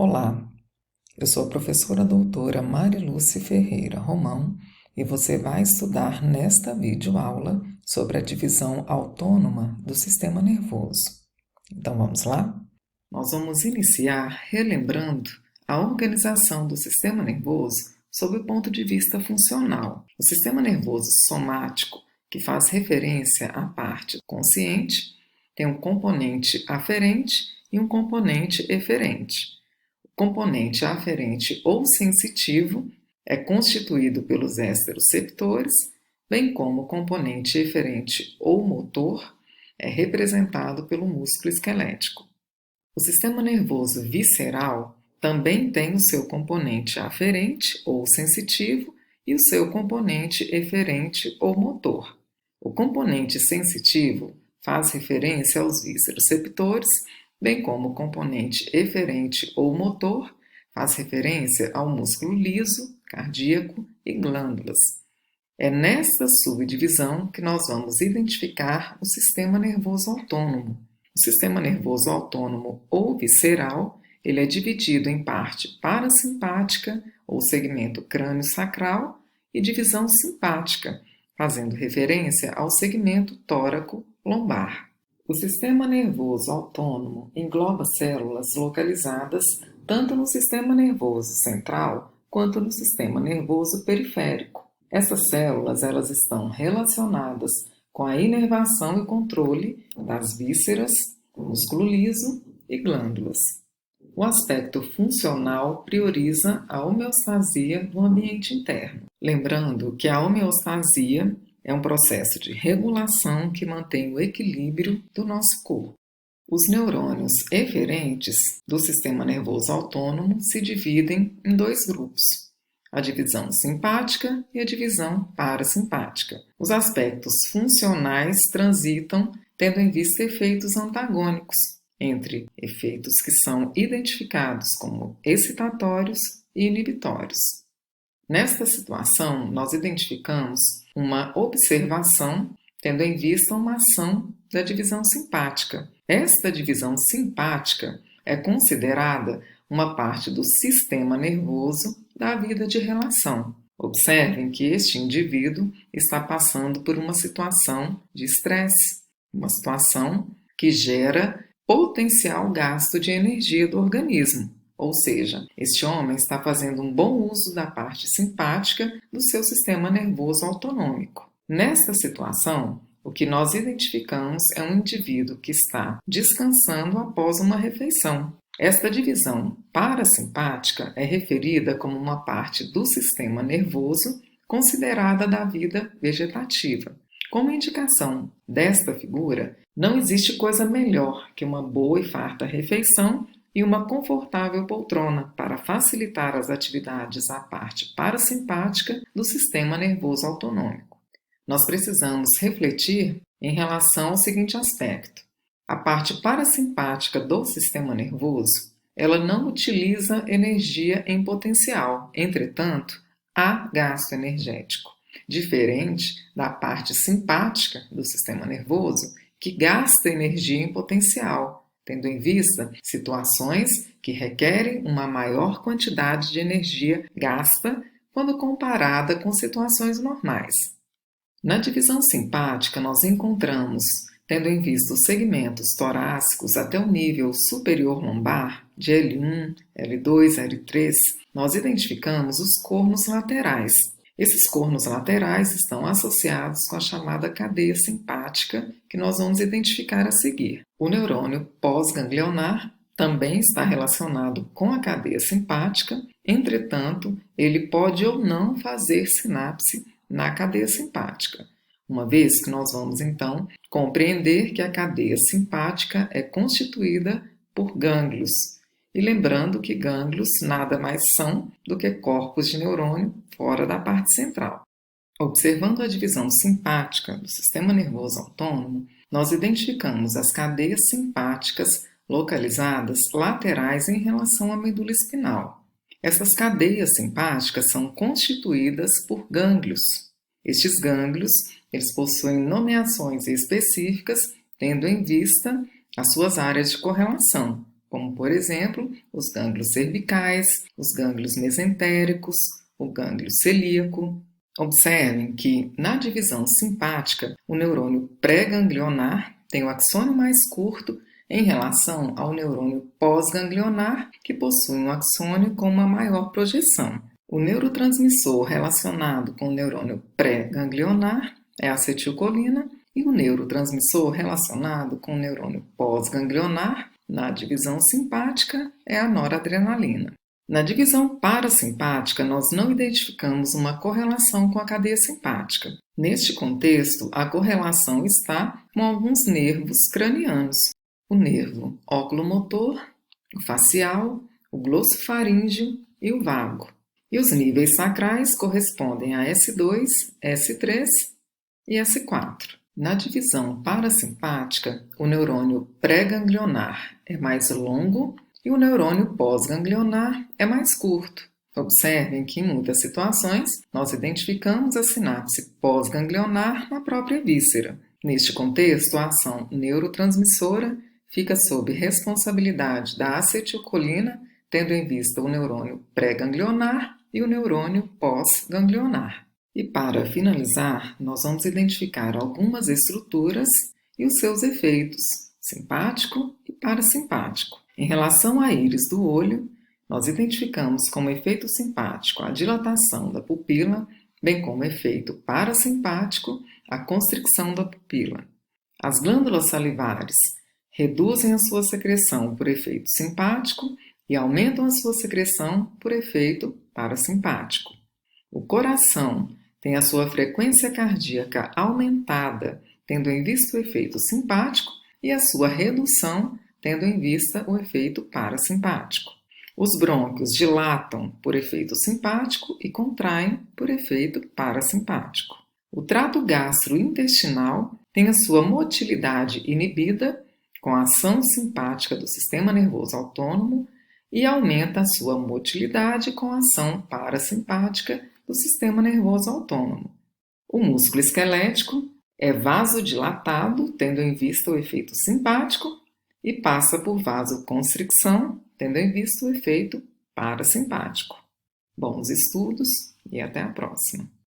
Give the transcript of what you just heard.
Olá, eu sou a professora doutora Marilúcia Ferreira Romão e você vai estudar nesta videoaula sobre a divisão autônoma do sistema nervoso. Então vamos lá? Nós vamos iniciar relembrando a organização do sistema nervoso sob o ponto de vista funcional. O sistema nervoso somático, que faz referência à parte consciente, tem um componente aferente e um componente eferente. O componente aferente ou sensitivo é constituído pelos esteroceptores, bem como o componente eferente ou motor é representado pelo músculo esquelético. O sistema nervoso visceral também tem o seu componente aferente ou sensitivo e o seu componente eferente ou motor. O componente sensitivo faz referência aos visceroceptores, bem como o componente eferente ou motor faz referência ao músculo liso, cardíaco e glândulas. É nesta subdivisão que nós vamos identificar o sistema nervoso autônomo. O sistema nervoso autônomo ou visceral, ele é dividido em parte parasimpática, ou segmento crânio-sacral, e divisão simpática, fazendo referência ao segmento tóraco-lombar. O sistema nervoso autônomo engloba células localizadas tanto no sistema nervoso central quanto no sistema nervoso periférico. Essas células elas estão relacionadas com a inervação e controle das vísceras, músculo liso e glândulas. O aspecto funcional prioriza a homeostasia do ambiente interno. Lembrando que a homeostasia é um processo de regulação que mantém o equilíbrio do nosso corpo. Os neurônios eferentes do sistema nervoso autônomo se dividem em dois grupos: a divisão simpática e a divisão parasimpática. Os aspectos funcionais transitam tendo em vista efeitos antagônicos, entre efeitos que são identificados como excitatórios e inibitórios. Nesta situação, nós identificamos uma observação tendo em vista uma ação da divisão simpática. Esta divisão simpática é considerada uma parte do sistema nervoso da vida de relação. Observem que este indivíduo está passando por uma situação de estresse, uma situação que gera potencial gasto de energia do organismo. Ou seja, este homem está fazendo um bom uso da parte simpática do seu sistema nervoso autonômico. Nesta situação, o que nós identificamos é um indivíduo que está descansando após uma refeição. Esta divisão parasimpática é referida como uma parte do sistema nervoso considerada da vida vegetativa. Como indicação desta figura, não existe coisa melhor que uma boa e farta refeição e uma confortável poltrona para facilitar as atividades à parte parasimpática do sistema nervoso autonômico. Nós precisamos refletir em relação ao seguinte aspecto: a parte parasimpática do sistema nervoso, ela não utiliza energia em potencial, entretanto, há gasto energético, diferente da parte simpática do sistema nervoso, que gasta energia em potencial, tendo em vista situações que requerem uma maior quantidade de energia gasta quando comparada com situações normais. Na divisão simpática, nós encontramos, tendo em vista os segmentos torácicos até o nível superior lombar, de L1, L2, L3, nós identificamos os cornos laterais. Esses cornos laterais estão associados com a chamada cadeia simpática, que nós vamos identificar a seguir. O neurônio pós-ganglionar também está relacionado com a cadeia simpática, entretanto, ele pode ou não fazer sinapse na cadeia simpática, uma vez que nós vamos, então, compreender que a cadeia simpática é constituída por gânglios. E lembrando que gânglios nada mais são do que corpos de neurônio fora da parte central. Observando a divisão simpática do sistema nervoso autônomo, nós identificamos as cadeias simpáticas localizadas laterais em relação à medula espinal. Essas cadeias simpáticas são constituídas por gânglios. Estes gânglios, eles possuem nomeações específicas, tendo em vista as suas áreas de correlação. como, por exemplo, os gânglios cervicais, os gânglios mesentéricos, o gânglio celíaco. Observem que, na divisão simpática, o neurônio pré-ganglionar tem o axônio mais curto em relação ao neurônio pós-ganglionar, que possui um axônio com uma maior projeção. O neurotransmissor relacionado com o neurônio pré-ganglionar é a acetilcolina e o neurotransmissor relacionado com o neurônio pós-ganglionar, na divisão simpática, é a noradrenalina. Na divisão parasimpática, nós não identificamos uma correlação com a cadeia simpática. Neste contexto, a correlação está com alguns nervos cranianos: o nervo oculomotor, o facial, o glossofaríngeo e o vago. E os níveis sacrais correspondem a S2, S3 e S4. Na divisão parasimpática, o neurônio pré-ganglionar é mais longo e o neurônio pós-ganglionar é mais curto. Observem que, em muitas situações, nós identificamos a sinapse pós-ganglionar na própria víscera. Neste contexto, a ação neurotransmissora fica sob responsabilidade da acetilcolina, tendo em vista o neurônio pré-ganglionar e o neurônio pós-ganglionar. E para finalizar, nós vamos identificar algumas estruturas e os seus efeitos, simpático e parasimpático. Em relação à íris do olho, nós identificamos como efeito simpático a dilatação da pupila, bem como efeito parasimpático a constricção da pupila. As glândulas salivares reduzem a sua secreção por efeito simpático e aumentam a sua secreção por efeito parasimpático. O coração tem a sua frequência cardíaca aumentada, tendo em vista o efeito simpático, e a sua redução, tendo em vista o efeito parasimpático. Os brônquios dilatam por efeito simpático e contraem por efeito parasimpático. O trato gastrointestinal tem a sua motilidade inibida com a ação simpática do sistema nervoso autônomo e aumenta a sua motilidade com a ação parasimpática do sistema nervoso autônomo. O músculo esquelético é vasodilatado, tendo em vista o efeito simpático, e passa por vasoconstricção, tendo em vista o efeito parasimpático. Bons estudos e até a próxima!